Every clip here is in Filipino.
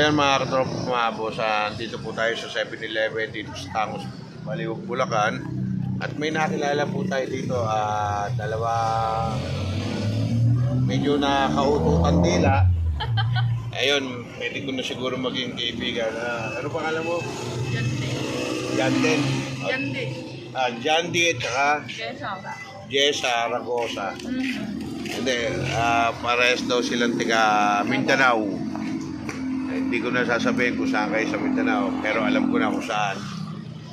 Ayan mga katropa mga boss, dito po tayo sa 7-Eleven dito sa Tangos, Baliwag, Bulacan. At may nakilala po tayo dito, dalawa medyo nakautukan dila. Ayun, pwede ko na siguro maging kaibigan. Ano pangalan mo? Janden. Jandi at saka Jessa Ragosa. Hindi, parehas daw silang tiga Mindanao. Hindi ko na sasabihin kung saan kayo sa Mindanao, pero alam ko na kung saan.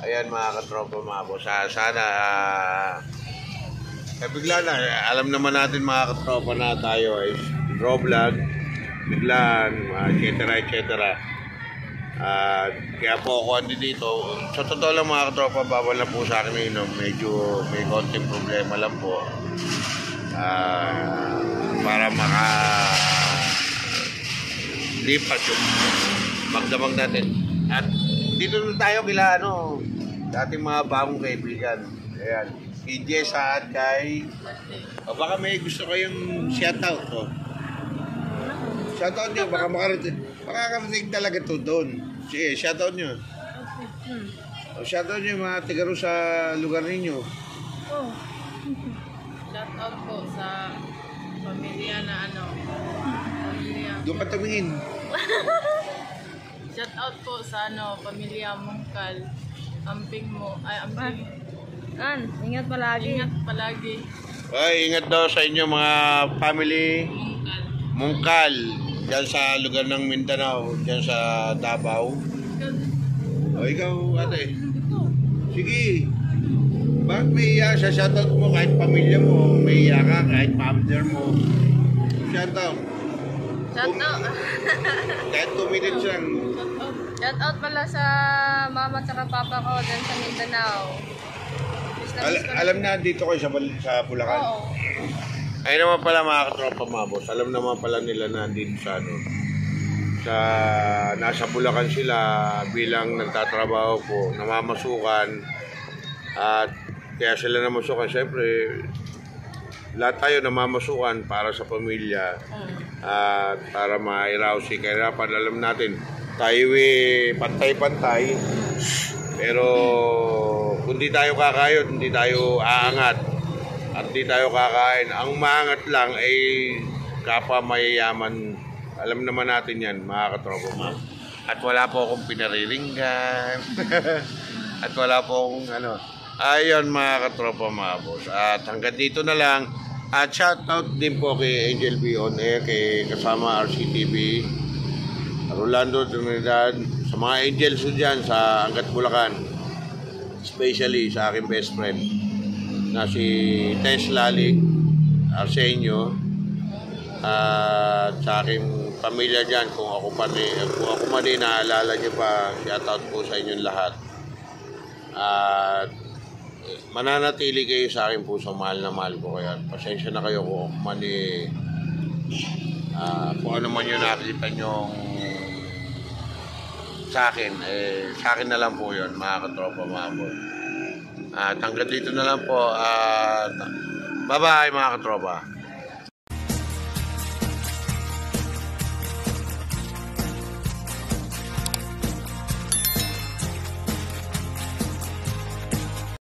Ayan mga katropa mga boss, sana bigla na, alam naman natin mga katropa na tayo ay draw vlog, biglaan, etc. Kaya po ako andi dito. Sa totoo lang mga katropa, bawal na po sa akin inom. Medyo may konting problema lang po. Para lipat yung magdamag natin. At dito na tayo kila dating mga bagong kaibigan. Ayan, kay Jessa at kay baka may gusto kayong shoutout shoutout nyo, baka makakarating talaga to doon. Sige, shoutout nyo. Shoutout nyo mga tigaro sa lugar ninyo. Shoutout po sa pamilya na pamilya. Doon ka tumingin. Shout out po sa pamilya Mungkal. Amping mo, amping. Ingat palagi. Ingat palagi. Ay, ingat daw sa inyo mga family Mungkal. Diyan sa lugar ng Mindanao, diyan sa Davao. O ikaw ate. Sige. Bakit may iya sa shoutout mo kahit pamilya mo? May iya ka kahit mother mo. Shoutout. Shoutout. Kahit 2 minutes lang. Shoutout pala sa mama at papa ko dyan sa Mindanao. Alam na dito kayo sa Bulacan? Oo. Ay naman pala mga katropa mga boss. Alam naman pala nila na dito sa nasa Bulacan sila bilang nagtatrabaho po, namamasukan. At kaya sila namasukan. Siyempre, lahat tayo namamasukan para sa pamilya. At para mairaw si kahirapan. Alam natin, tayo pantay-pantay. Pero kung di tayo kakayod, hindi tayo aangat. At di tayo kakain. Ang maangat lang ay kapwa mayayaman. Alam naman natin yan, mga katropa mo. At wala po akong pinariringgan. At wala po akong Ayun mga katropa mga boss. At hanggang dito na lang. At shoutout din po kay Angel B on air, kay kasama RCTV, Rolando Trinidad, sa mga angels dyan sa Angat Bulacan. Especially sa aking best friend na si Tess Lalik Arsenio. At sa aking pamilya dyan, kung ako man naalala nyo pa, shoutout po sa inyong lahat. At mananatili kayo sa akin po sa mahal na mahal ko. Kaya pasensya na kayo kung kung ano man yung nakita nyo sa akin. Sa akin na lang po yun mga katropa mga boss. At hanggang dito na lang po. Bye bye mga katropa.